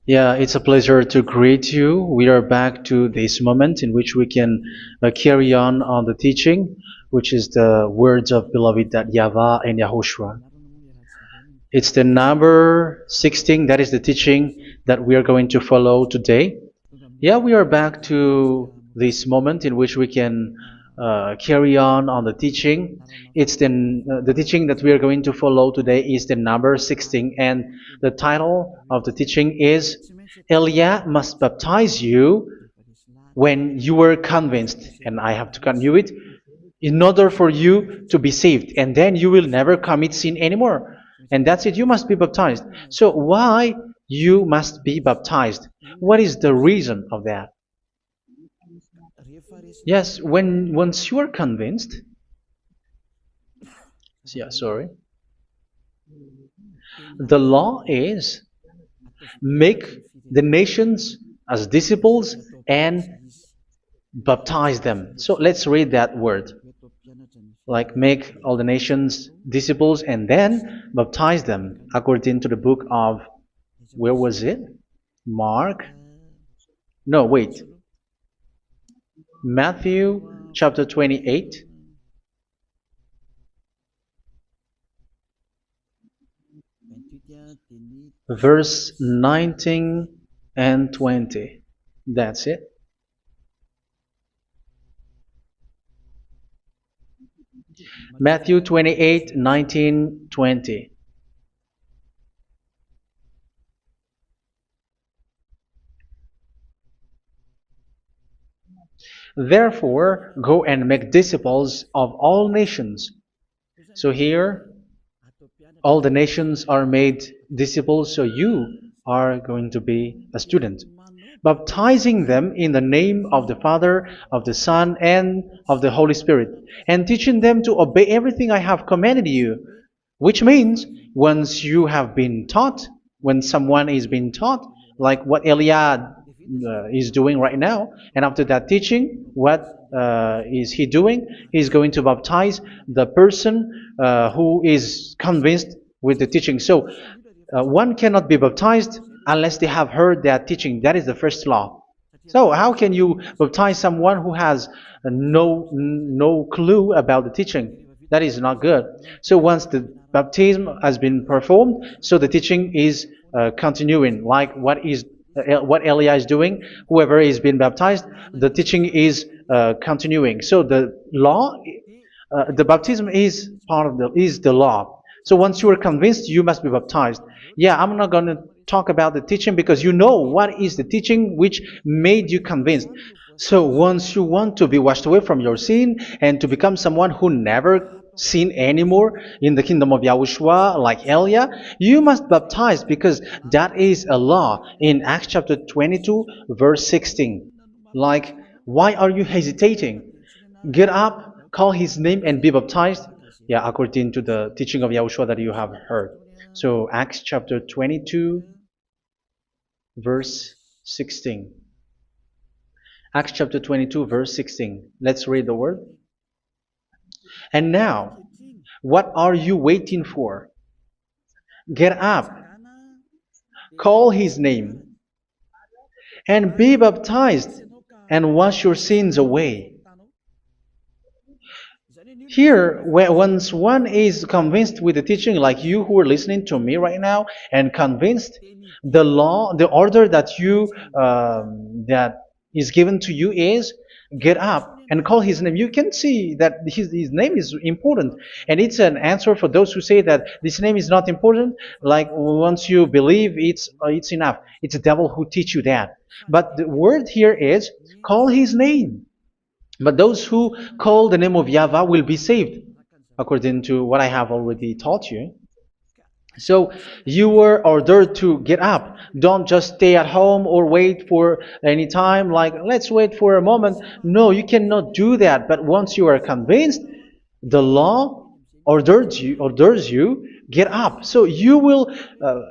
Yeah, it's a pleasure to greet you. We are back to this moment in which we can carry on the teaching, which is the words of beloved that YAHVAH and YAHOSHUA. It's the number 16, that is the teaching that we are going to follow today. Yeah, we are back to this moment in which we can carry on the teaching. It's the teaching that we are going to follow today is the number 16, and the title of the teaching is Elia must baptize you when you were convinced, and I have to continue it, in order for you to be saved, and then you will never commit sin anymore. And that's it, you must be baptized. So why you must be baptized? What is the reason of that? Yes, once you are convinced, yeah, sorry, the law is make the nations as disciples and baptize them. So let's read that word. Like make all the nations disciples and then baptize them according to the book of, where was it? Mark? No, wait. Matthew chapter 28. Verse 19 and 20. That's it. Matthew 28, 19, 20. Therefore, go and make disciples of all nations. So here, all the nations are made disciples, so you are going to be a student. Baptizing them in the name of the Father, of the Son, and of the Holy Spirit, and teaching them to obey everything I have commanded you. Which means, once you have been taught, when someone is being taught, like what Elia is doing right now, and after that teaching, what is he doing? He's going to baptize the person who is convinced with the teaching. So one cannot be baptized unless they have heard that teaching. That is the first law. So how can you baptize someone who has no clue about the teaching? That is not good. So once the baptism has been performed, so the teaching is continuing. Like what Elia is doing, whoever is being baptized, the teaching is continuing. So the law, the baptism is part of the law. So once you are convinced, you must be baptized. Yeah, I'm not going to talk about the teaching because you know what is the teaching which made you convinced. So once you want to be washed away from your sin and to become someone who never sin anymore in the kingdom of Yahushua, like Elia, you must baptize because that is a law in Acts chapter 22, verse 16. Like, why are you hesitating? Get up, call his name, and be baptized. Yeah, according to the teaching of Yahushua that you have heard. So Acts chapter 22, verse 16. Acts chapter 22, verse 16. Let's read the word. And now, what are you waiting for? Get up, call his name, and be baptized, and wash your sins away. Here, once one is convinced with the teaching, like you who are listening to me right now, and convinced, the law, the order that that is given to you is get up and call his name. You can see that his name is important, and it's an answer for those who say that this name is not important. Like once you believe, it's enough. It's the devil who teach you that. But the word here is call his name. But those who call the name of YAHVAH will be saved, according to what I have already taught you. So you were ordered to get up. Don't just stay at home or wait for any time, like let's wait for a moment. No, you cannot do that. But once you are convinced, the law orders you get up. So you will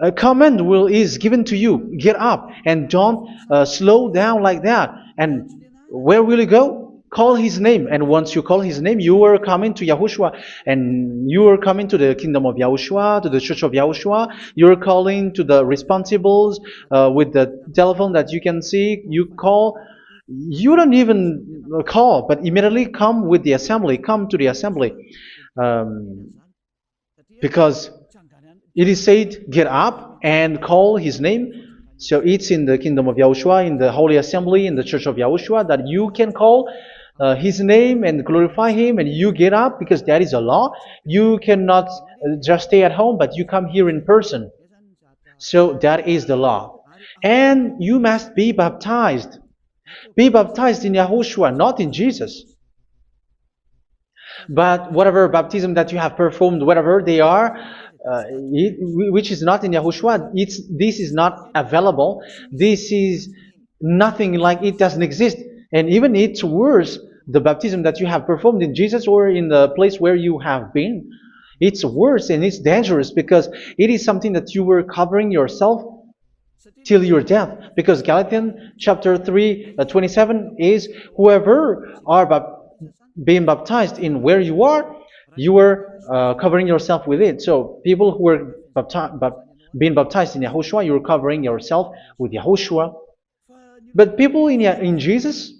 a command is given to you, get up, and don't slow down like that. And where will you go? Call his name, and once you call his name, you are coming to Yahushua, and you are coming to the kingdom of Yahushua, to the church of Yahushua. You're calling to the responsibles with the telephone that you can see. You call. You don't even call, but immediately come with the assembly. Come to the assembly, um, because it is said, "Get up and call his name." So it's in the kingdom of Yahushua, in the holy assembly, in the church of Yahushua, that you can call his name and glorify him, and you get up because that is a law. You cannot just stay at home, but you come here in person. So that is the law. And you must be baptized. Be baptized in Yahushua, not in Jesus. But whatever baptism that you have performed, whatever they are, which is not in Yahushua, this is not available. This is nothing, like it doesn't exist. And even it's worse, the baptism that you have performed in Jesus or in the place where you have been. It's worse and it's dangerous because it is something that you were covering yourself till your death. Because Galatians chapter 3, 27 is, whoever are being baptized in where you are covering yourself with it. So people who were being baptized in Yahushua, you're covering yourself with Yahushua. But people in Jesus,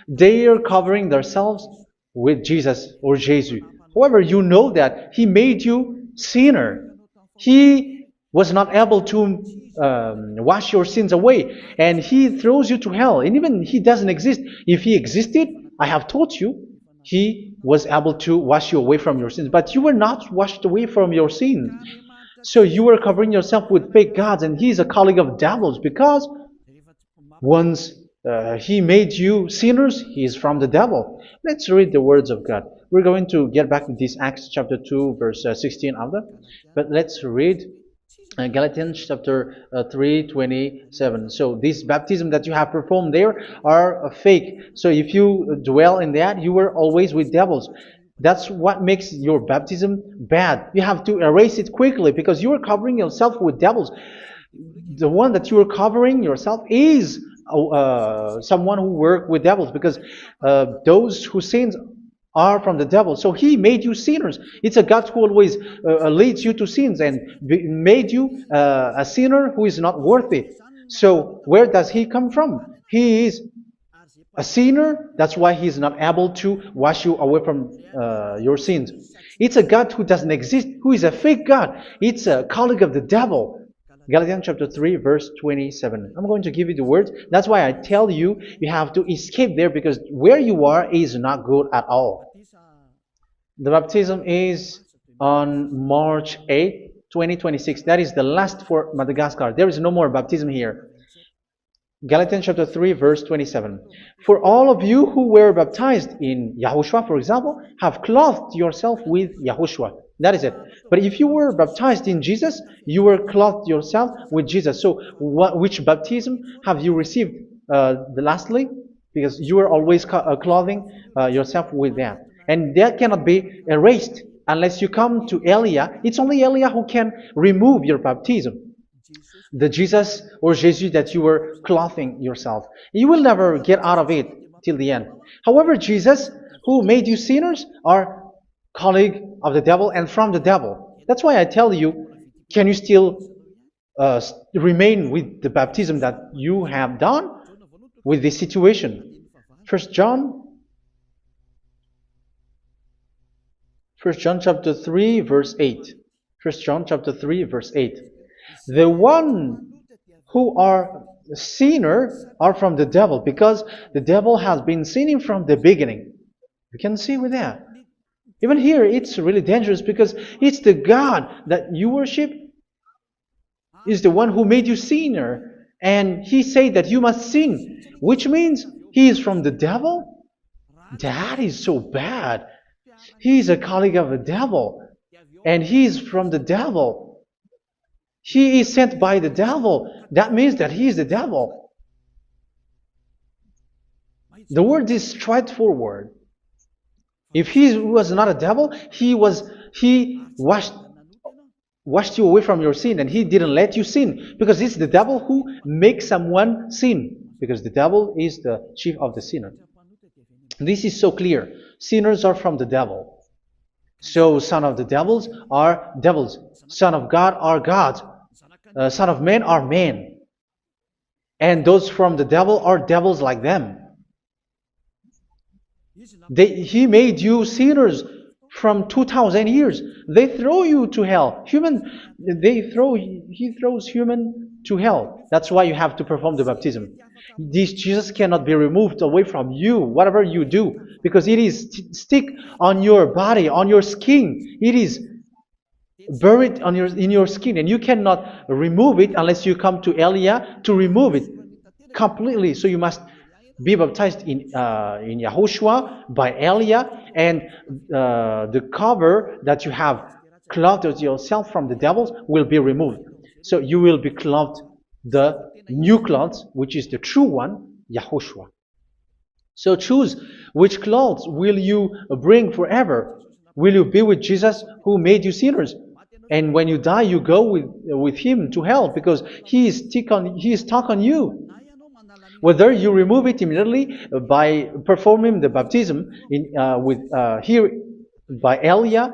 they are covering themselves with Jesus or Jesus. However, you know that He made you sinner. He was not able to wash your sins away, and He throws you to hell. And even He doesn't exist. If He existed, I have taught you, He was able to wash you away from your sins. But you were not washed away from your sins. So you were covering yourself with fake gods, and He is a colleague of devils, because once He made you sinners, He is from the devil. Let's read the words of God. We're going to get back to this Acts chapter 2, verse 16 after. But let's read Galatians chapter 3, 27. So this baptism that you have performed there are fake. So if you dwell in that, you were always with devils. That's what makes your baptism bad. You have to erase it quickly because you are covering yourself with devils. The one that you are covering yourself is someone who works with devils, because those who sin are from the devil. So He made you sinners. It's a God who always leads you to sins and made you a sinner who is not worthy. So where does He come from? He is a sinner. That's why He is not able to wash you away from your sins. It's a God who doesn't exist, who is a fake God. It's a colleague of the devil. Galatians chapter 3, verse 27. I'm going to give you the words. That's why I tell you, you have to escape there, because where you are is not good at all. The baptism is on March 8, 2026. That is the last for Madagascar. There is no more baptism here. Galatians chapter 3, verse 27. For all of you who were baptized in Yahushua, for example, have clothed yourself with Yahushua. That is it. But if you were baptized in Jesus, you were clothed yourself with Jesus. So which baptism have you received lastly? Because you are always clothing yourself with that. And that cannot be erased unless you come to Eliah. It's only Eliah who can remove your baptism. The Jesus or Jesus that you were clothing yourself. You will never get out of it till the end. However, Jesus, who made you sinners, are colleague of the devil and from the devil. That's why I tell you, can you still remain with the baptism that you have done with this situation? First John chapter 3, verse 8. First John chapter 3, verse 8. The one who are sinner are from the devil, because the devil has been sinning from the beginning. You can see with that. Even here, it's really dangerous, because it's the God that you worship is the one who made you sinner, and He said that you must sin, which means He is from the devil. That is so bad. He is a colleague of the devil, and He is from the devil. He is sent by the devil. That means that He is the devil. The word is straightforward. If He was not a devil, He washed you away from your sin, and He didn't let you sin, because it's the devil who makes someone sin, because the devil is the chief of the sinner. This is so clear. Sinners are from the devil. So son of the devils are devils. Son of God are gods. Son of men are men. And those from the devil are devils like them. He made you sinners from 2,000 years. They throw you to hell. He throws human to hell. That's why you have to perform the baptism. This Jesus cannot be removed away from you, whatever you do, because it is stick on your body, on your skin. It is buried in your skin, and you cannot remove it unless you come to Elia to remove it completely. So you must be baptized in YAHOSHUA by Elia, and the cover that you have clothed yourself from the devils will be removed. So you will be clothed the new clothes, which is the true one, YAHOSHUA. So choose which clothes will you bring forever. Will you be with Jesus who made you sinners? And when you die, you go with him to hell because he is stuck on you. Whether you remove it immediately by performing the baptism here by Elia,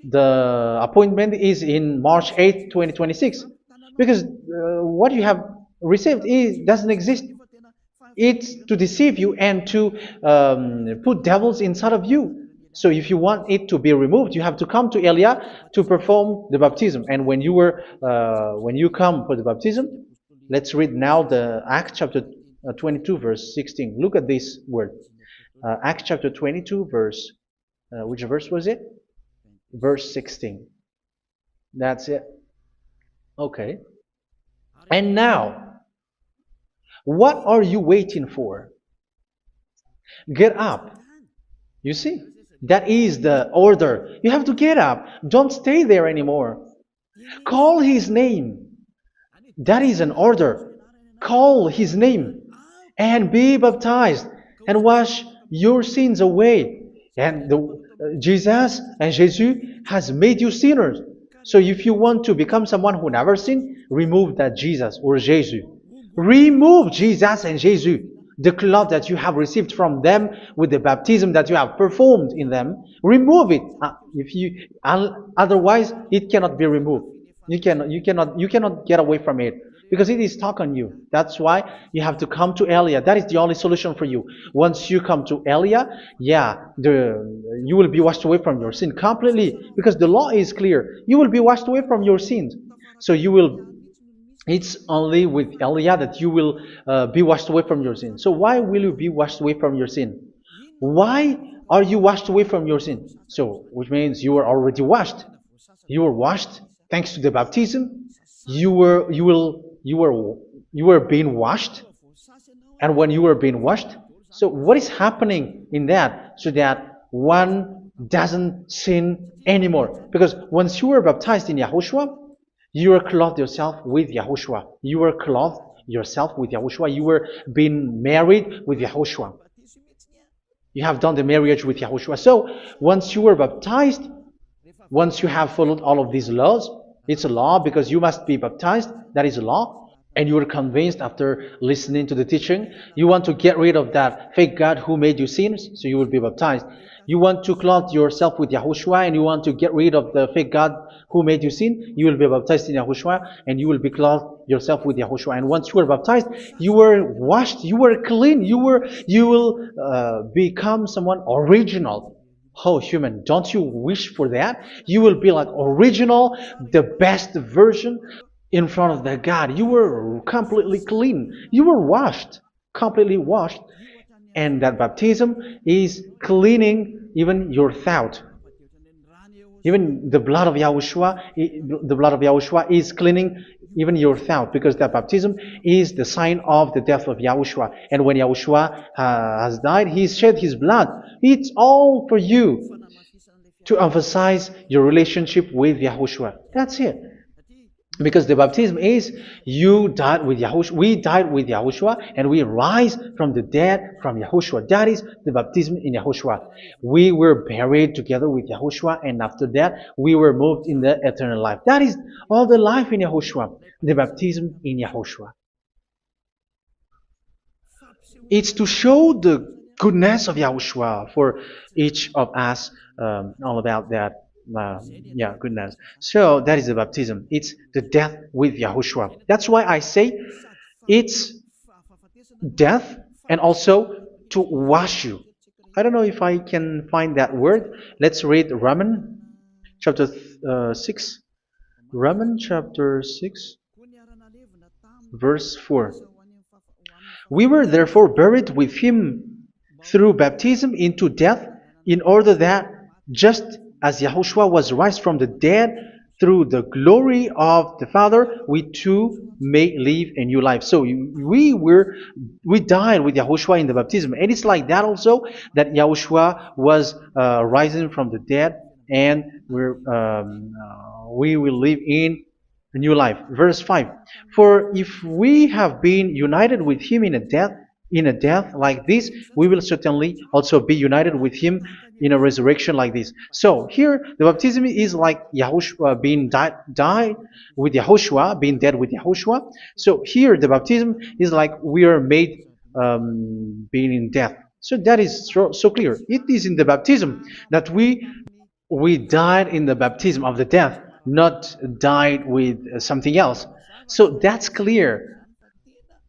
the appointment is in March 8, 2026. Because what you have received doesn't exist. It's to deceive you and to put devils inside of you. So if you want it to be removed, you have to come to Elia to perform the baptism. And when you come for the baptism, let's read now the Acts chapter 22 verse 16. Look at this word. Acts chapter 22 verse, which verse was it? Verse 16. That's it. Okay. And now, what are you waiting for? Get up. You see? That is the order. You have to get up. Don't stay there anymore. Call his name. That is an order. Call his name and be baptized and wash your sins away. And Jesus has made you sinners. So if you want to become someone who never sinned, remove that Jesus or Jesus. Remove Jesus and Jesus. The cloth that you have received from them with the baptism that you have performed in them, remove it. Otherwise, it cannot be removed. You cannot get away from it because it is stuck on you. That's why you have to come to Elia. That is the only solution for you. Once you come to Elia, you will be washed away from your sin completely because the law is clear. You will be washed away from your sins. So it's only with Elia that you will be washed away from your sin. So why will you be washed away from your sin? Why are you washed away from your sin? So, which means you were already washed. You were washed thanks to the baptism. You were being washed. And when you were being washed, so what is happening in that? So that one doesn't sin anymore. Because once you were baptized in YAHOSHUA, you were clothed yourself with YAHOSHUA. You were clothed yourself with YAHOSHUA. You were being married with YAHOSHUA. You have done the marriage with YAHOSHUA. So once you were baptized, once you have followed all of these laws, it's a law because you must be baptized. That is a law. And you are convinced after listening to the teaching, you want to get rid of that fake God who made you sinners, so you will be baptized. You want to clothe yourself with YAHOSHUA and you want to get rid of the fake God who made you sin, you will be baptized in YAHOSHUA and you will be clothed yourself with YAHOSHUA. And once you are baptized, you were washed, you were clean, you will become someone original. Oh, human, don't you wish for that? You will be like original, the best version in front of the God. You were completely clean. You were washed, completely washed. And that baptism is cleaning even your thought. Even the blood of YAHOSHUA is cleaning even your thought, because that baptism is the sign of the death of YAHOSHUA. And when YAHOSHUA has died, he shed his blood. It's all for you to emphasize your relationship with YAHOSHUA. That's it. Because the baptism is you died with YAHOSHUA, we died with YAHOSHUA, and we rise from the dead from YAHOSHUA. That is the baptism in YAHOSHUA. We were buried together with YAHOSHUA, and after that we were moved in the eternal life. That is all the life in YAHOSHUA, the baptism in YAHOSHUA. It's to show goodness of Yahushua for each of us, all about that. Yeah, goodness. So that is the baptism. It's the death with Yahushua. That's why I say it's death and also to wash you. I don't know if I can find that word. Let's read Romans chapter 6. Romans chapter 6, verse 4. We were therefore buried with him through baptism into death, in order that, just as Yahushua was raised from the dead through the glory of the Father, we too may live a new life. So we died with Yahushua in the baptism, and it's like that also that Yahushua was rising from the dead, and we will live in a new life. Verse 5. For if we have been united with him in a death like this, we will certainly also be united with him in a resurrection like this. So here the baptism is like Yahushua being died with Yahushua, being dead with Yahushua. So here the baptism is like we are made being in death. So that is so clear. It is in the baptism that we died in the baptism of the death, not died with something else. So that's clear.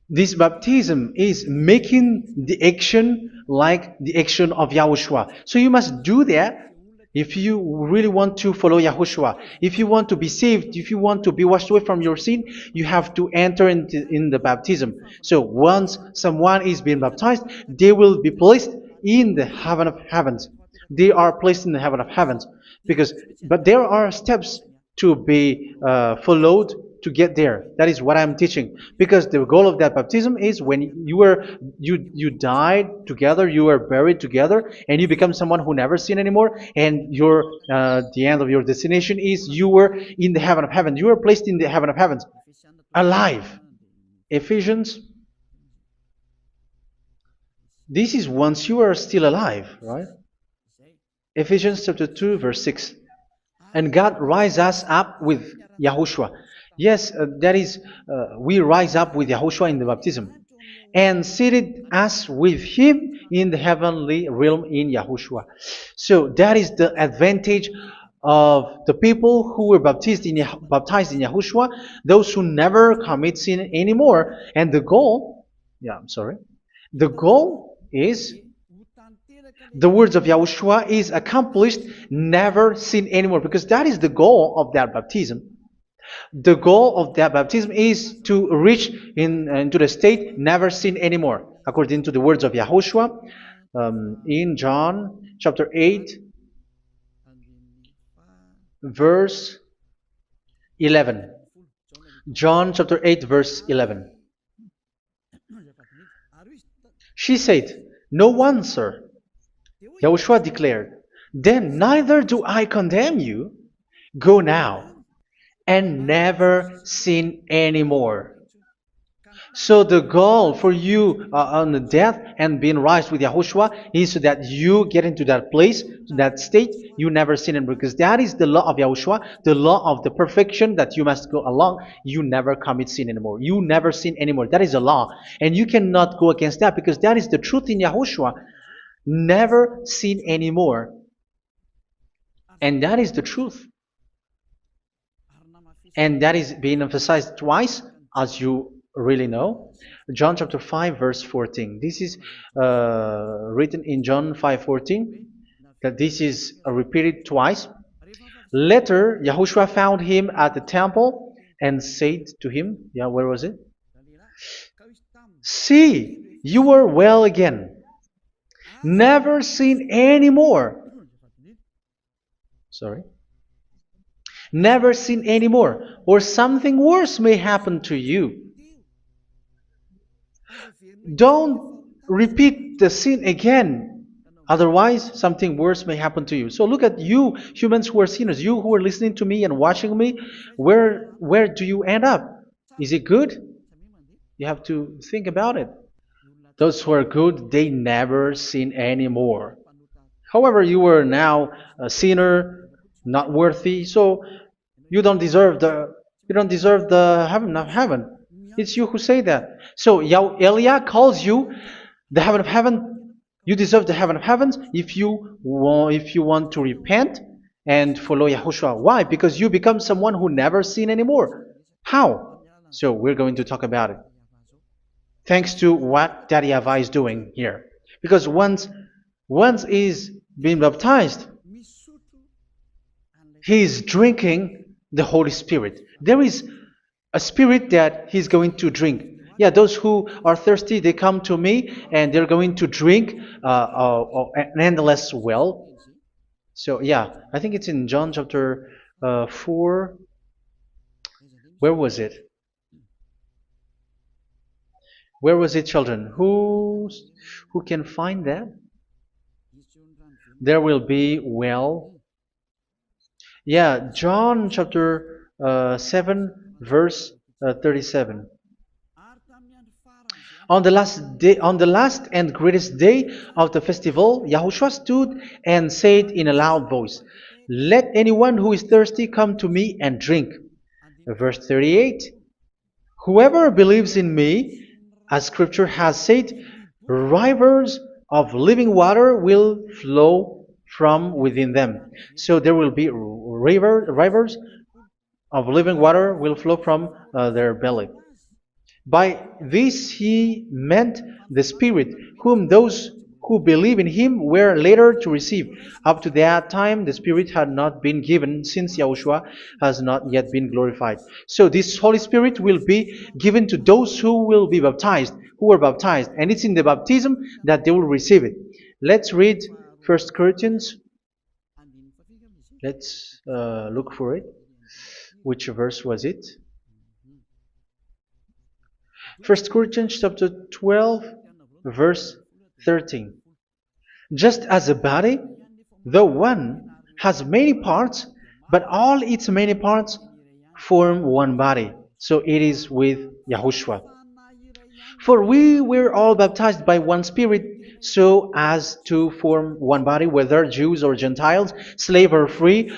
This baptism is making the action like the action of Yahushua. So you must do that if you really want to follow Yahushua. If you want to be saved, if you want to be washed away from your sin, you have to enter in the baptism. So once someone is being baptized, they will be placed in the heaven of heavens. They are placed in the heaven of heavens, but there are steps to be followed to get there. That is what I'm teaching, because the goal of that baptism is when you died together, you were buried together, and you become someone who never sin anymore, and the end of your destination is you were in the heaven of heaven. You were placed in the heaven of heavens, alive. Ephesians. This is once you are still alive, right? Ephesians chapter 2, verse 6. And God rise us up with Yahushua. Yes, that is, we rise up with Yahushua in the baptism. And seated us with him in the heavenly realm in Yahushua. So that is the advantage of the people who were baptized in Yahushua, those who never commit sin anymore. And the goal, the goal is the words of Yahushua is accomplished, never sin anymore, because that is the goal of that baptism. The goal of that baptism is to reach into the state never sin anymore, according to the words of Yahushua in John chapter 8, verse 11. John chapter 8, verse 11. She said, "No one, sir." Yahushua declared, "Then neither do I condemn you. Go now and never sin anymore." So the goal for you on the death and being raised with Yahushua is so that you get into that place, that state, you never sin anymore. Because that is the law of Yahushua, the law of the perfection that you must go along. You never commit sin anymore. You never sin anymore. That is a law. And you cannot go against that, because that is the truth in Yahushua. Never sin anymore. And that is the truth. And that is being emphasized twice, as you really know. John chapter 5, verse 14. This is written in John 5:14. That this is repeated twice. Later, Yahushua found him at the temple and said to him, where was it? "See, you are well again. Never sin anymore." Never sin anymore, or something worse may happen to you. Don't repeat the sin again. Otherwise, something worse may happen to you. So look at you, humans who are sinners, you who are listening to me and watching me. Where do you end up? Is it good? You have to think about it. Those who are good, they never sin anymore. However, you are now a sinner, not worthy, so you don't deserve the heaven of heaven. It's you who say that. So Elia calls you the heaven of heaven You deserve the heaven of heavens if you want to repent and follow Yahushua. Why? Because you become someone who never sin anymore. How? So we're going to talk about it. Thanks to what Daddy YAHVAH is doing here. Because once is being baptized, he is drinking the Holy Spirit. There is a spirit that he's going to drink. Yeah, those who are thirsty, they come to me and they're going to drink an endless well. So yeah, I think it's in John chapter 4. Where was it? Where was it, children? Who can find that? There will be well. Yeah, John chapter 7, verse 37. On the last and greatest day of the festival, Yahushua stood and said in a loud voice, "Let anyone who is thirsty come to me and drink." Verse 38, "Whoever believes in me, as scripture has said, rivers of living water will flow from within them." So there will be rivers of living water will flow from their belly. By this he meant the Spirit, whom those who believe in him were later to receive. Up to that time, the Spirit had not been given, since Yahushua has not yet been glorified. So this Holy Spirit will be given to those who will be baptized, who were baptized, and it's in the baptism that they will receive it. Let's read 1 Corinthians. Let's look for it. Which verse was it? 1 Corinthians chapter 12, verse 13. Just as a body, though one, has many parts, but all its many parts form one body. So it is with Yahushua. For we were all baptized by one Spirit, so as to form one body, whether Jews or Gentiles, slave or free,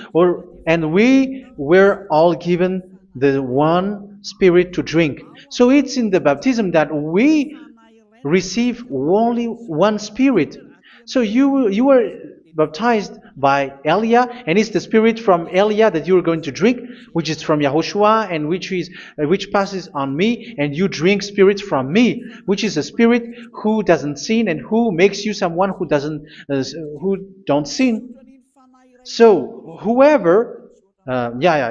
and we were all given the one Spirit to drink. So it's in the baptism that we receive only one Spirit. So you were baptized by Elia, and it's the Spirit from Elia that you are going to drink, which is from Yahushua, and which passes on me, and you drink Spirit from me, which is a Spirit who doesn't sin and who makes you someone who don't sin. So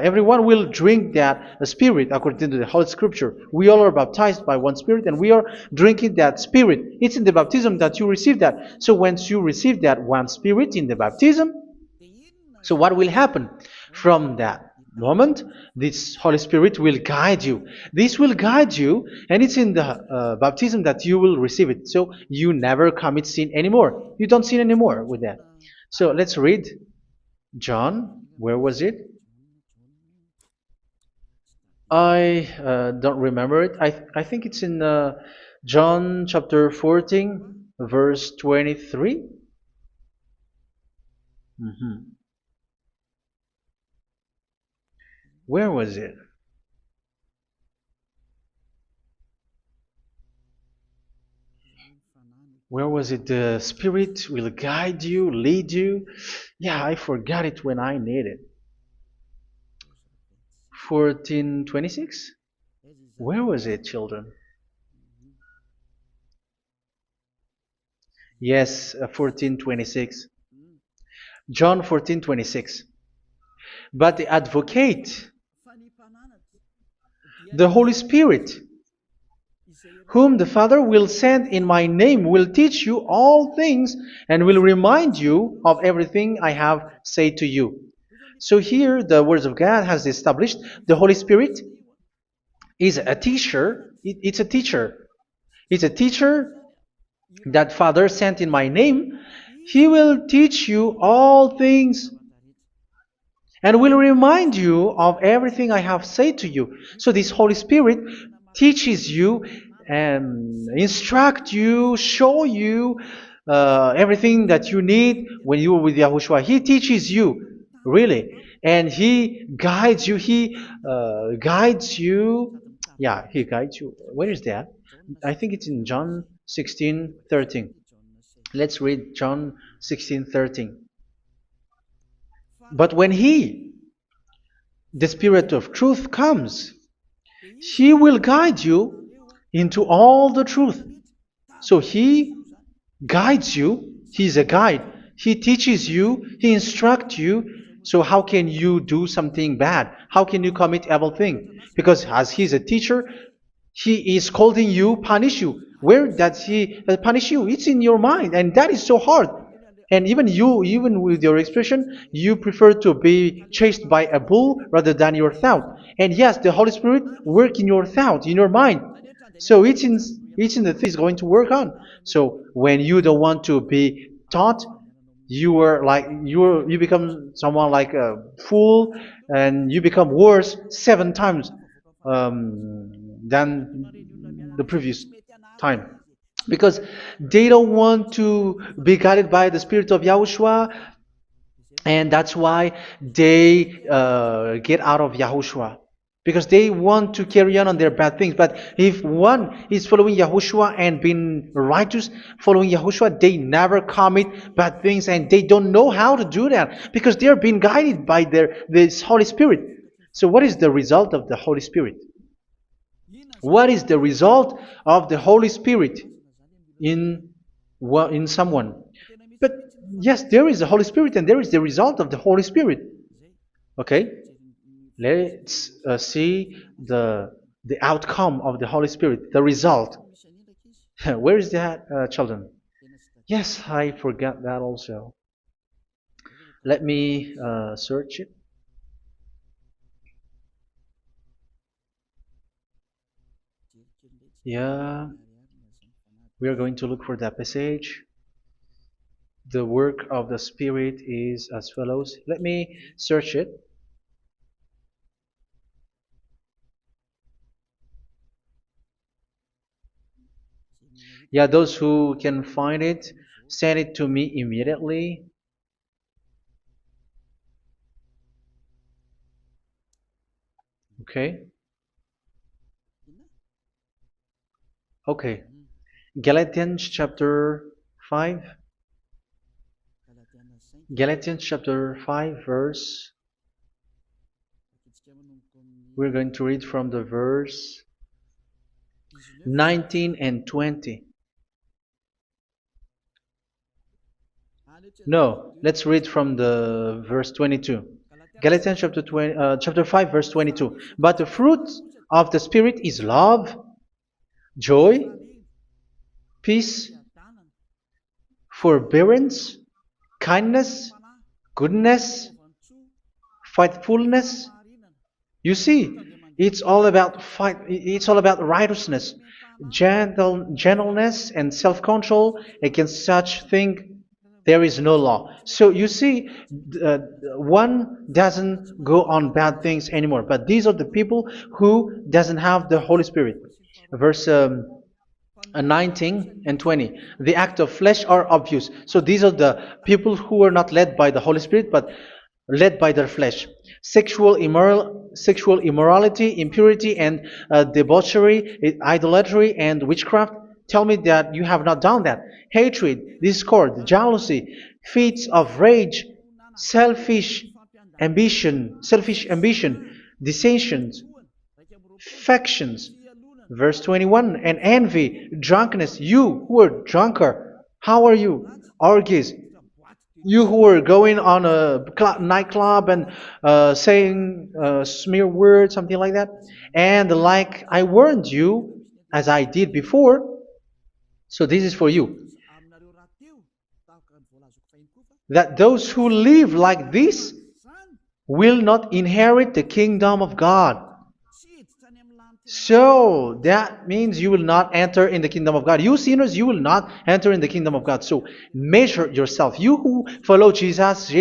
everyone will drink that Spirit according to the Holy Scripture. We all are baptized by one Spirit, and we are drinking that Spirit. It's in the baptism that you receive that. So once you receive that one Spirit in the baptism, so what will happen? From that moment, this Holy Spirit will guide you. This will guide you, and it's in the baptism that you will receive it. So you never commit sin anymore. You don't sin anymore with that. So let's read John. Where was it? I don't remember it. I think it's in John chapter 14, verse 23. Where was it? Where was it? The Spirit will guide you, lead you. Yeah, I forgot it when I need it. 14:26? Where was it, children? Yes, 14:26. John 14:26. But the Advocate, the Holy Spirit, whom the Father will send in my name, will teach you all things and will remind you of everything I have said to you. So here the words of God has established the Holy Spirit is a teacher. It's a teacher. It's a teacher that Father sent in my name. He will teach you all things and will remind you of everything I have said to you. So this Holy Spirit teaches you and instruct you, show you everything that you need when you are with Yahushua. He teaches you, really. And He guides you. He guides you. Yeah, He guides you. Where is that? I think it's in John 16:13. Let's read John 16:13. But when He, the Spirit of truth, comes, He will guide you into all the truth. So He guides you. He's a guide. He teaches you. He instructs you. So how can you do something bad? How can you commit evil thing? Because as He's a teacher, He is scolding you, punish you. Where does He punish you? It's in your mind, and that is so hard. And even you, even with your expression, you prefer to be chased by a bull rather than your thought. And yes, the Holy Spirit work in your thought, in your mind. So each in the thing is going to work on. So when you don't want to be taught, you become someone like a fool, and you become worse 7 times than the previous time, because they don't want to be guided by the Spirit of Yahushua, and that's why they get out of Yahushua, because they want to carry on their bad things. But if one is following Yahushua and being righteous, following Yahushua, they never commit bad things, and they don't know how to do that because they are being guided by this Holy Spirit. So what is the result of the Holy Spirit? What is the result of the Holy Spirit in someone? But yes, there is the Holy Spirit, and there is the result of the Holy Spirit. Okay, let's see the outcome of the Holy Spirit, the result. Where is that, children? Yes, I forgot that also. Let me search it. Yeah, we are going to look for that passage. The work of the Spirit is as follows. Let me search it. Yeah, those who can find it, send it to me immediately. Okay. Okay. Galatians chapter 5. Galatians chapter 5 verse. We're going to read from the verse 19 and 20. No, let's read from the verse 22. Galatians chapter 5 verse 22. But the fruit of the Spirit is love, joy, peace, forbearance, kindness, goodness, faithfulness. You see, it's all about fight. It's all about righteousness, gentleness, and self-control. Against such thing, there is no law. So you see, uh, one doesn't go on bad things anymore. But these are the people who doesn't have the Holy Spirit. Verse 19 and 20. The act of flesh are obvious. So these are the people who are not led by the Holy Spirit, but led by their flesh. Sexual immorality, impurity, and debauchery, idolatry, and witchcraft. Tell me that you have not done that. Hatred, discord, jealousy, fits of rage, selfish ambition, dissensions, factions. Verse 21, and envy, drunkenness. You who are drunkard, how are you? Orgies. You who are going on a nightclub and saying smear words, something like that. And like I warned you, as I did before, so this is for you, that those who live like this will not inherit the kingdom of God. So that means you will not enter in the kingdom of God. You sinners, you will not enter in the kingdom of God. So measure yourself. You who follow Jesus,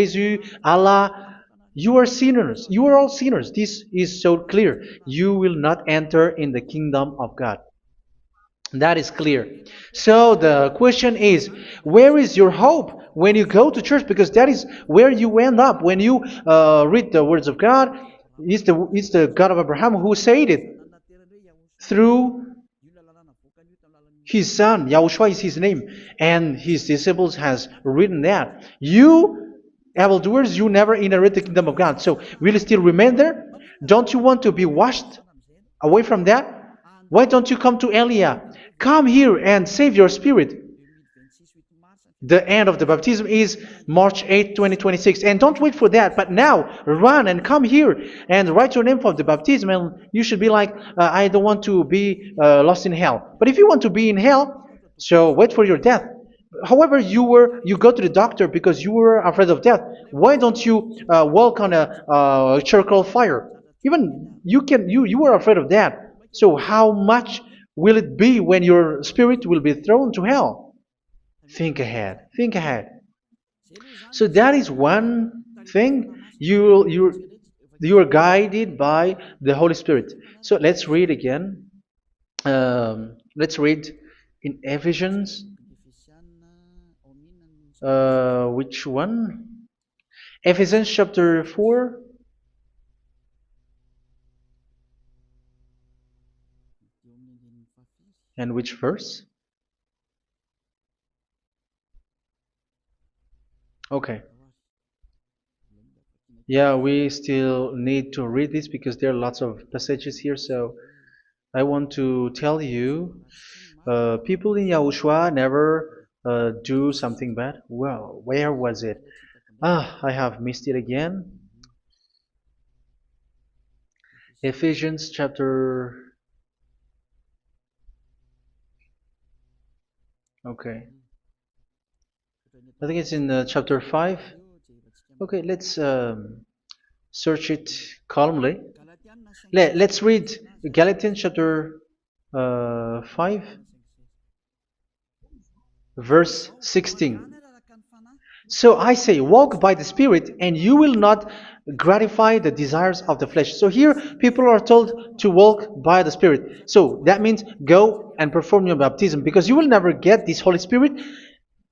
Allah, you are sinners. You are all sinners. This is so clear. You will not enter in the kingdom of God. That is clear. So the question is, where is your hope when you go to church? Because that is where you end up when you read the words of God. It's the God of Abraham who said it through His son, Yahushua is his name, and his disciples has written that. You, evildoers, you never inherit the kingdom of God. So will you still remain there? Don't you want to be washed away from that? Why don't you come to Elia? Come here and save your spirit. The end of the baptism is March 8th, 2026. And don't wait for that, but now run and come here and write your name for the baptism. And you should be like, I don't want to be lost in hell. But if you want to be in hell, so wait for your death. However, you go to the doctor because you were afraid of death. Why don't you walk on a charcoal fire? Even you were afraid of that. So how much will it be when your spirit will be thrown to hell? Think ahead. Think ahead. So that is one thing. You are guided by the Holy Spirit. So let's read again. Let's read in Ephesians. Which one? Ephesians chapter 4. And which verse? Okay. Yeah, we still need to read this because there are lots of passages here. So I want to tell you, people in Yahushua never do something bad. Well, where was it? I have missed it again. Ephesians chapter. Okay. I think it's in chapter 5. Okay, let's search it calmly. Let's read Galatians chapter 5, verse 16. So I say, walk by the Spirit, and you will not gratify the desires of the flesh. So here, people are told to walk by the Spirit. So that means go and perform your baptism, because you will never get this Holy Spirit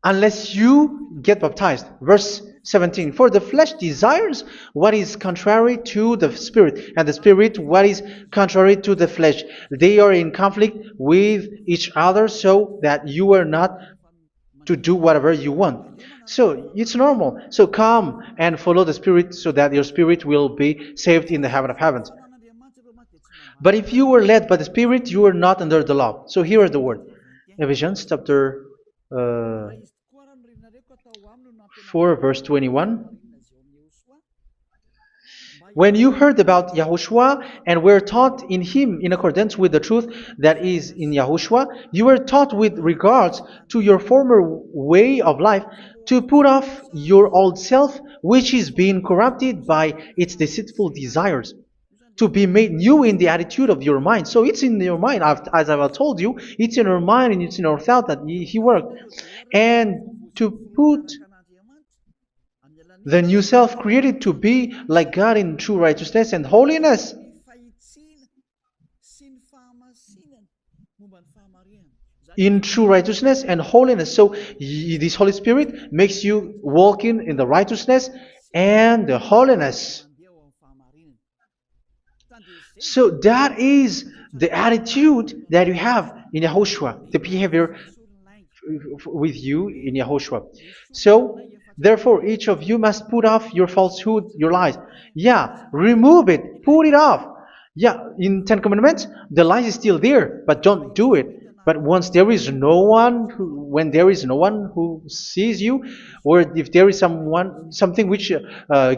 unless you get baptized. Verse 17. For the flesh desires what is contrary to the Spirit, and the Spirit what is contrary to the flesh. They are in conflict with each other, so that you are not to do whatever you want. So it's normal. So come and follow the Spirit, so that your spirit will be saved in the heaven of heavens. But if you were led by the Spirit, you are not under the law. So here is the word. Ephesians chapter 4, verse 21. When you heard about Yahushua and were taught in him in accordance with the truth that is in Yahushua, you were taught with regards to your former way of life to put off your old self, which is being corrupted by its deceitful desires, to be made new in the attitude of your mind. So it's in your mind, as I've told you, it's in your mind and it's in your thought that he worked. And to put the new self created to be like God in true righteousness and holiness. In true righteousness and holiness. So this Holy Spirit makes you walk in the righteousness and the holiness. So that is the attitude that you have in Yahushua, the behavior with you in Yahushua. So therefore, each of you must put off your falsehood, your lies. Yeah, remove it, put it off. Yeah, in Ten Commandments, the lies is still there, but don't do it. But once there is no one, when there is no one who sees you, or if there is something which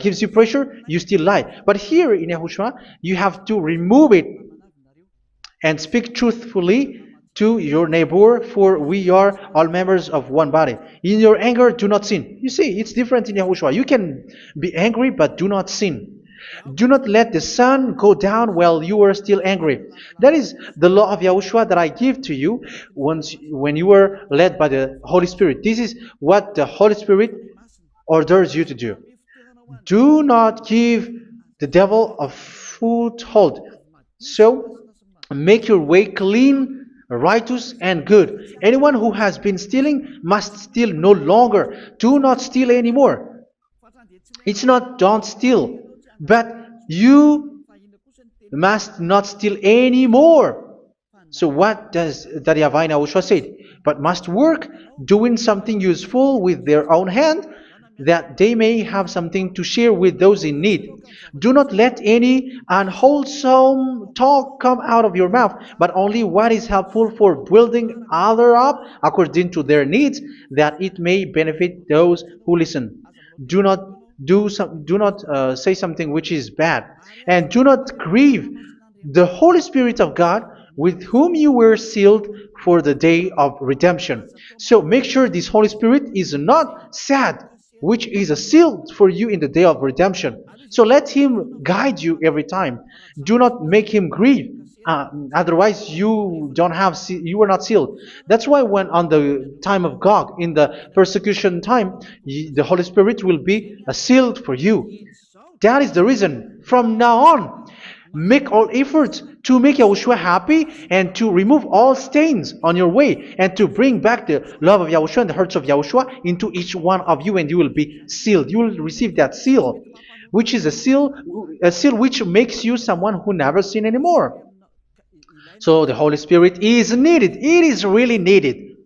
gives you pressure, you still lie. But here in Yahushua, you have to remove it and speak truthfully to your neighbor, for we are all members of one body. In your anger, do not sin. You see, it's different in Yahushua. You can be angry, but do not sin. Do not let the sun go down while you are still angry. That is the law of Yahushua that I give to you when you were led by the Holy Spirit. This is what the Holy Spirit orders you to do. Do not give the devil a foothold. So, make your way clean, righteous, and good. Anyone who has been stealing must steal no longer. Do not steal anymore. It's not don't steal, but you must not steal anymore. So what does Daddy Avai Yahushua said? But must work doing something useful with their own hand, that they may have something to share with those in need. Do not let any unwholesome talk come out of your mouth, but only what is helpful for building others up according to their needs, that it may benefit those who listen. Do not do not say something which is bad, and do not grieve the Holy Spirit of God, with whom you were sealed for the day of redemption. So make sure this Holy Spirit is not sad, which is a seal for you in the day of redemption. So let him guide you every time. Do not make him grieve. Otherwise, you don't have you were not sealed. That's why when on the time of God, in the persecution time, the Holy Spirit will be a sealed for you. That is the reason. From now on, make all efforts to make Yahushua happy and to remove all stains on your way and to bring back the love of Yahushua and the hearts of Yahushua into each one of you, and you will be sealed. You will receive that seal, which is a seal which makes you someone who never sin anymore. So the Holy Spirit is needed. It is really needed.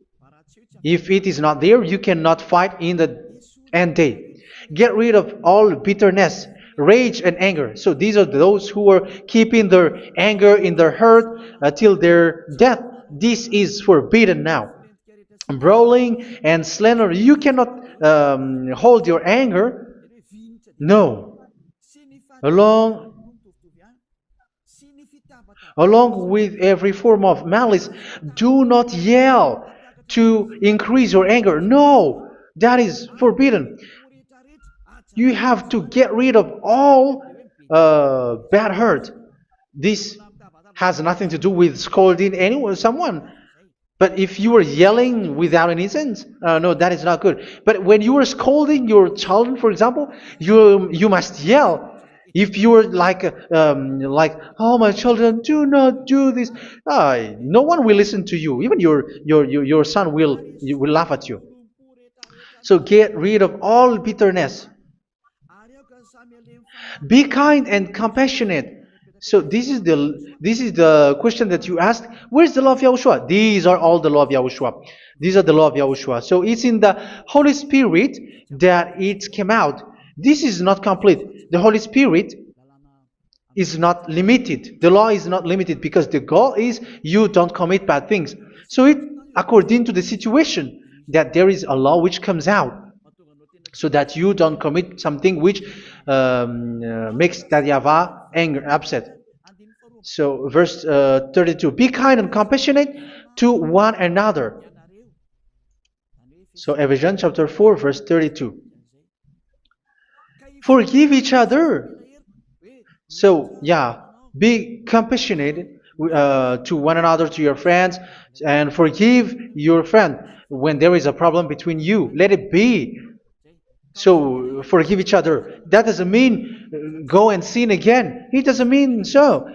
If it is not there, you cannot fight in the end day. Get rid of all bitterness, rage, and anger. So these are those who are keeping their anger in their heart till their death. This is forbidden now. Brawling and slander. You cannot hold your anger. No. Along Along with every form of malice, do not yell to increase your anger. No, that is forbidden. You have to get rid of all bad hurt. This has nothing to do with scolding anyone, someone. But if you are yelling without any sense, no, that is not good. But when you are scolding your children, for example, you must yell. If you are like, oh my children, do not do this, no one will listen to you. Even your son will laugh at you. So get rid of all bitterness. Be kind and compassionate. So this is the question that you asked. Where's the law of Yahushua? These are all the law of Yahushua. These are the law of Yahushua. So it's in the Holy Spirit that it came out. This is not complete. The Holy Spirit is not limited. The law is not limited because the goal is you don't commit bad things. So it according to the situation that there is a law which comes out, so that you don't commit something which makes that YAHVAH anger, upset. So verse 32, be kind and compassionate to one another. So Ephesians chapter 4 verse 32. Forgive each other. So yeah, be compassionate to one another, to your friends, and forgive your friend when there is a problem between you. Let it be. So forgive each other. That doesn't mean go and sin again. It doesn't mean so.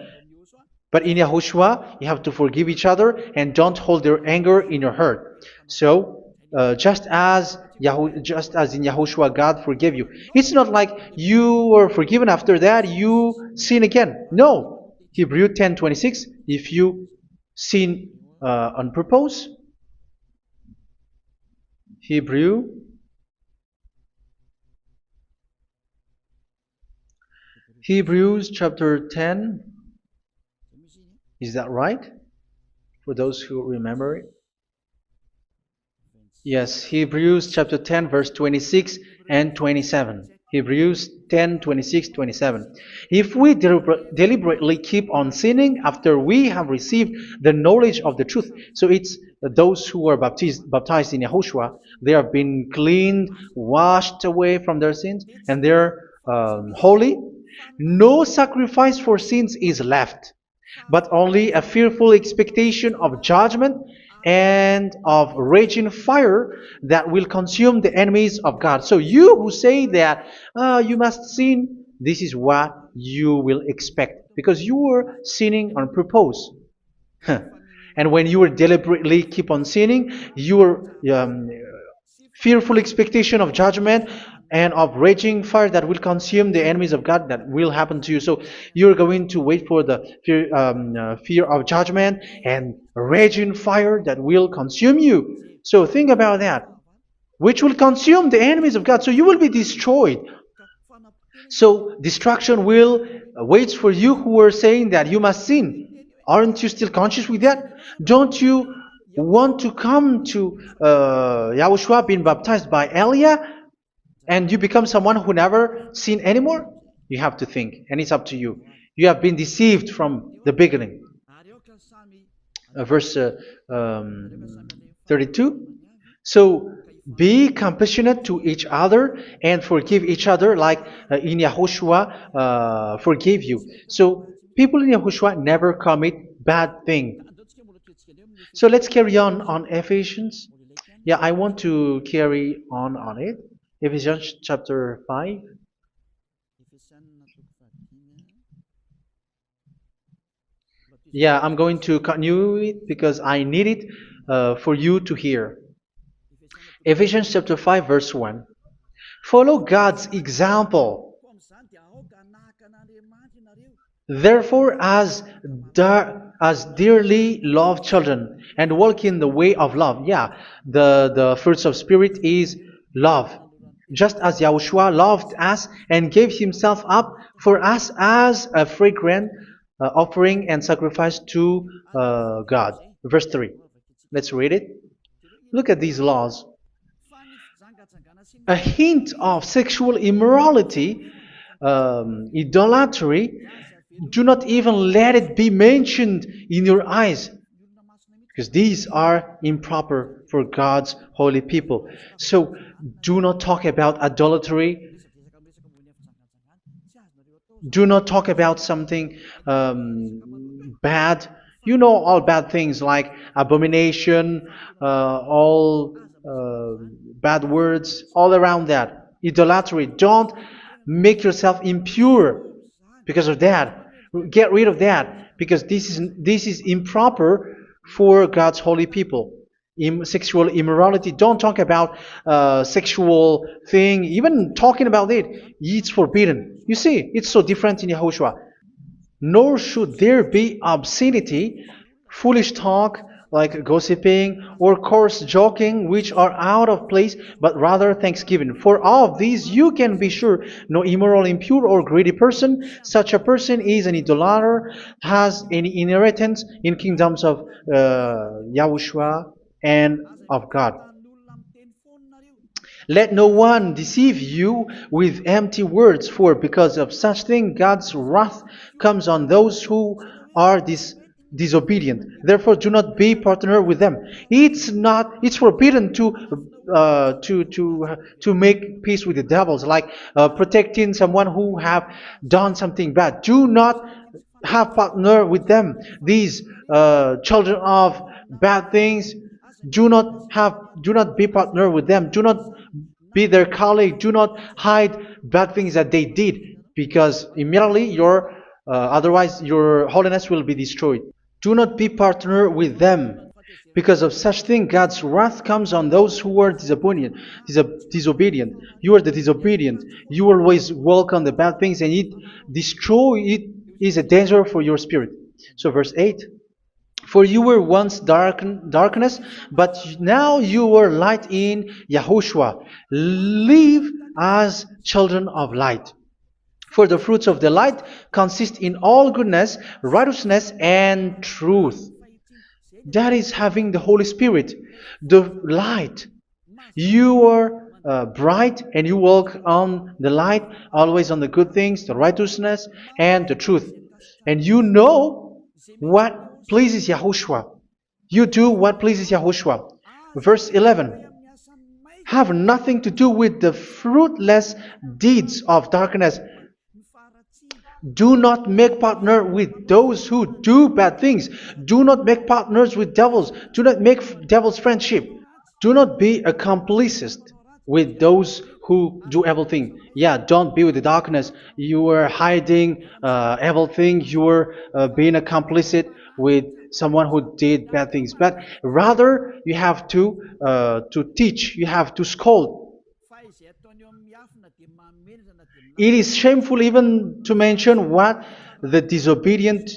But in Yahushua, you have to forgive each other and don't hold your anger in your heart. So just as in Yahushua God forgave you. It's not like you were forgiven after that you sin again. No. Hebrew 10:26. If you sin on purpose, Hebrews chapter 10. Is that right? For those who remember it. Yes, Hebrews chapter 10 verse 26 and 27. Hebrews 10, 26, 27. If we deliberately keep on sinning after we have received the knowledge of the truth, so it's those who are baptized in Yahushua, they have been cleaned, washed away from their sins, and they're holy. No sacrifice for sins is left, but only a fearful expectation of judgment and of raging fire that will consume the enemies of God. So you who say that you must sin, this is what you will expect, because you were sinning on purpose. And when you deliberately keep on sinning, your fearful expectation of judgment and of raging fire that will consume the enemies of God that will happen to you. So you're going to wait for the fear of judgment and raging fire that will consume you. So think about that, which will consume the enemies of God. So you will be destroyed. So destruction will wait for you who are saying that you must sin. Aren't you still conscious with that? Don't you want to come to Yahushua being baptized by Elia and you become someone who never sinned anymore? You have to think, and it's up to you. You have been deceived from the beginning. Verse 32. So be compassionate to each other and forgive each other like in Yahushua forgave you. So people in Yahushua never commit bad thing. So let's carry on Ephesians. Yeah, I want to carry on it. Ephesians chapter 5. Yeah, I'm going to continue it because I need it for you to hear. Ephesians chapter 5 verse 1. Follow God's example. Therefore, as dearly loved children, and walk in the way of love. Yeah, the fruits of spirit is love. Just as Yahushua loved us and gave himself up for us as a fragrant offering and sacrifice to God. Verse 3. Let's read it. Look at these laws. A hint of sexual immorality, idolatry, do not even let it be mentioned in your eyes, because these are improper for God's holy people. So do not talk about idolatry. Do not talk about something bad. You know all bad things like abomination, all bad words, all around that. Idolatry. Don't make yourself impure because of that. Get rid of that because this is improper for God's holy people. Sexual immorality. Don't talk about sexual thing. Even talking about it's forbidden. You see, it's so different in Yahushua. Nor should there be obscenity, foolish talk like gossiping or coarse joking, which are out of place, but rather thanksgiving. For of these you can be sure: no immoral, impure, or greedy person, such a person is an idolater, has any inheritance in kingdoms of Yahushua and of God. Let no one deceive you with empty words, for because of such thing God's wrath comes on those who are disobedient. Therefore, do not be partner with them. It's forbidden to make peace with the devils, like protecting someone who have done something bad. Do not have partner with them. These children of bad things. Do not be partner with them. Do not be their colleague. Do not hide bad things that they did, because immediately otherwise your holiness will be destroyed. Do not be partner with them. Because of such thing, God's wrath comes on those who are disobedient. You are the disobedient. You always walk on the bad things, and it is a danger for your spirit. So verse 8. For you were once darkness, but now you are light in Yahushua. Live as children of light. For the fruits of the light consist in all goodness, righteousness, and truth. That is having the Holy Spirit, the light. You are bright and you walk on the light, always on the good things, the righteousness, and the truth. And you know what pleases Yahushua. You do what pleases Yahushua. Verse 11. Have nothing to do with the fruitless deeds of darkness. Do not make partner with those who do bad things. Do not make partners with devils. Do not make devils friendship. Do not be a complicit with those who do evil thing. Yeah, don't be with the darkness. You are hiding evil thing. You are being a complicit with someone who did bad things. But rather, you have to teach. You have to scold. It is shameful even to mention what the disobedient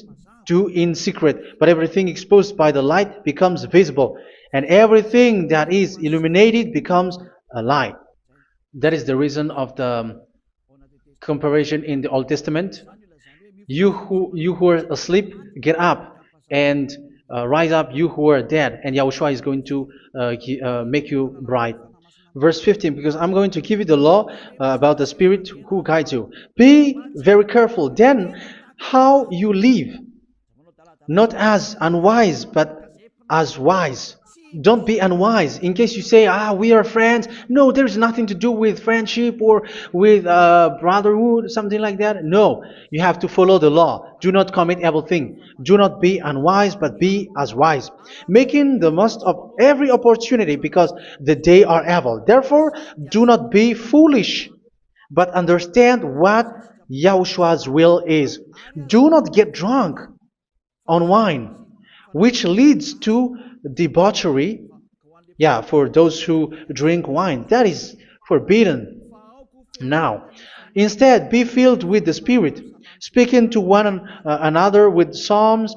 do in secret, but everything exposed by the light becomes visible, and everything that is illuminated becomes a light. That is the reason of the comparison in the Old Testament. You who are asleep, get up and rise up, you who are dead, and Yahushua is going to make you bright. Verse 15, because I'm going to give you the law about the Spirit who guides you. Be very careful then how you live, not as unwise, but as wise. Don't be unwise. In case you say, we are friends. No, there's nothing to do with friendship or with brotherhood, something like that. No, you have to follow the law. Do not commit evil thing. Do not be unwise, but be as wise, making the most of every opportunity, because the day are evil. Therefore, do not be foolish, but understand what Yahushua's will is. Do not get drunk on wine, which leads to debauchery. Yeah, for those who drink wine, that is forbidden now. Instead, be filled with the Spirit, speaking to one another with psalms,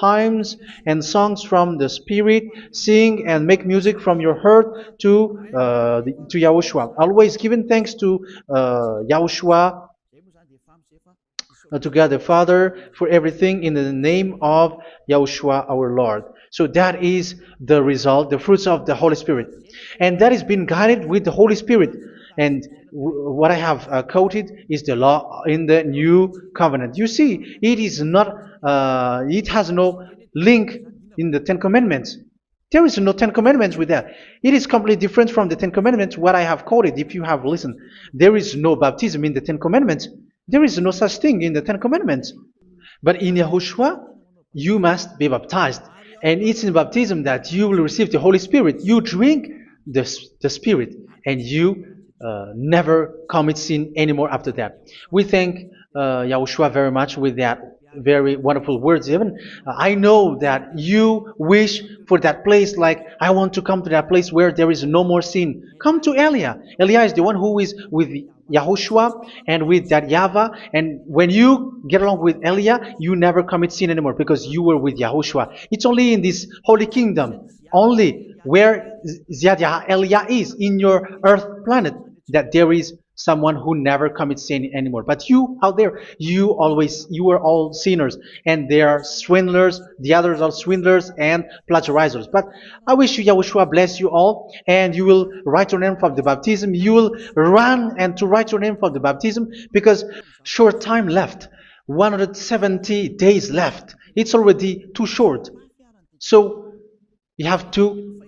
hymns, and songs from the Spirit. Sing and make music from your heart to Yahushua, always giving thanks to Yahushua, to God the Father, for everything in the name of Yahushua our Lord. So that is the result, the fruits of the Holy Spirit. And that is being guided with the Holy Spirit. And what I have quoted is the law in the new covenant. You see, it is not, it has no link in the Ten Commandments. There is no Ten Commandments with that. It is completely different from the Ten Commandments, what I have quoted, if you have listened. There is no baptism in the Ten Commandments. There is no such thing in the Ten Commandments. But in Yahushua, you must be baptized. And it's in baptism that you will receive the Holy Spirit. You drink the Spirit, and you never commit sin anymore after that. We thank Yahushua very much with that very wonderful words. Even I know that you wish for that place, like, I want to come to that place where there is no more sin. Come to Elia. Elia is the one who is with Yahushua and with that YAHVAH, and when you get along with Elia, you never commit sin anymore because you were with Yahushua. It's only in this holy kingdom, only where Elia is, in your earth planet, that there is someone who never commits sin anymore. But you out there, you are all sinners, and they are swindlers. The others are swindlers and plagiarizers. But I wish you, Yahushua, bless you all, and you will write your name for the baptism. You will run and to write your name for the baptism, because short time left, 170 days left. It's already too short. So you have to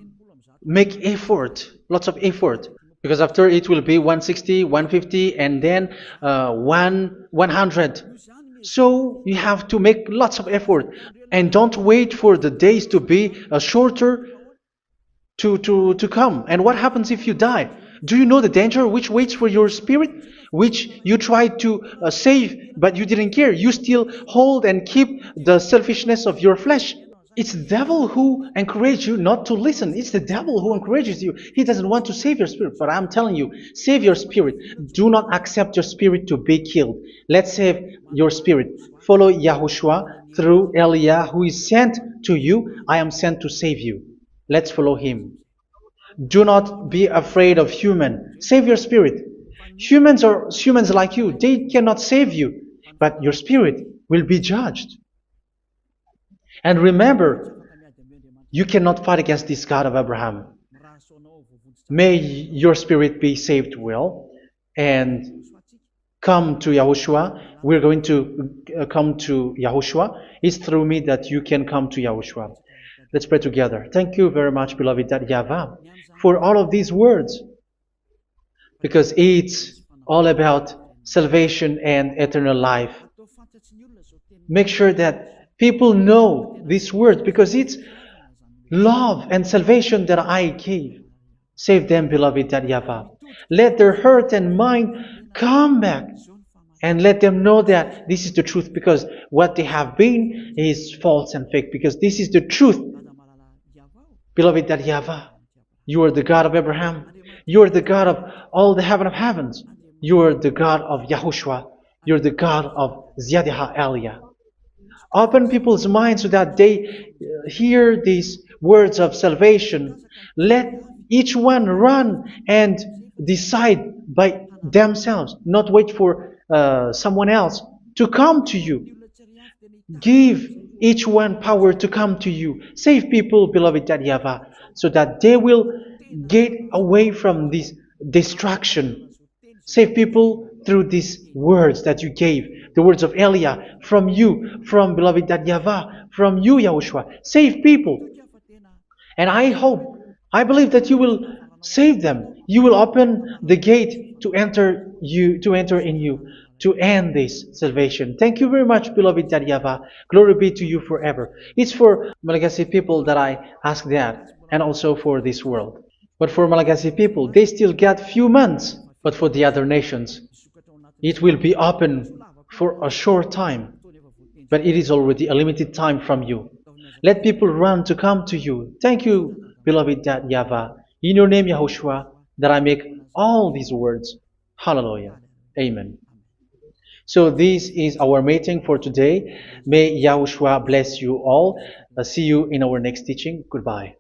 make effort, lots of effort, because after it will be 160, 150, and then 100. So you have to make lots of effort, and don't wait for the days to be shorter to come. And what happens if you die? Do you know the danger which waits for your spirit, which you tried to save, but you didn't care? You still hold and keep the selfishness of your flesh. It's the devil who encourages you not to listen. It's the devil who encourages you. He doesn't want to save your spirit. But I'm telling you, save your spirit. Do not accept your spirit to be killed. Let's save your spirit. Follow Yahushua through Elia, who is sent to you. I am sent to save you. Let's follow him. Do not be afraid of human. Save your spirit. Humans are humans like you. They cannot save you. But your spirit will be judged. And remember, you cannot fight against this God of Abraham. May your spirit be saved well and come to Yahushua. We're going to come to Yahushua. It's through me that you can come to Yahushua. Let's pray together. Thank you very much, beloved YAHVAH, for all of these words, because it's all about salvation and eternal life. Make sure that people know this word, because it's love and salvation that I gave. Save them, beloved YAHVAH. Let their heart and mind come back, and let them know that this is the truth, because what they have been is false and fake, because this is the truth. Beloved YAHVAH, you are the God of Abraham. You are the God of all the heaven of heavens. You're the God of Yahushua. You're the God of Ziyadha Aliyah. Open people's minds so that they hear these words of salvation. Let each one run and decide by themselves, not wait for someone else to come to you. Give each one power to come to you. Save people, beloved Yahavah, so that they will get away from this distraction. Save people through these words that you gave, the words of Elia, from you, from beloved Yahavah, from you, Yahushua. Save people. And I believe that you will save them. You will open the gate to enter in you, to end this salvation. Thank you very much, beloved Yahavah. Glory be to you forever. It's for Malagasy people that I ask that, and also for this world. But for Malagasy people, they still get few months. But for the other nations, it will be open for a short time. But it is already a limited time from you. Let people run to come to you. Thank you, beloved Yahavah. In your name, Yahushua, that I make all these words. Hallelujah. Amen. So this is our meeting for today. May Yahushua bless you all. See you in our next teaching. Goodbye.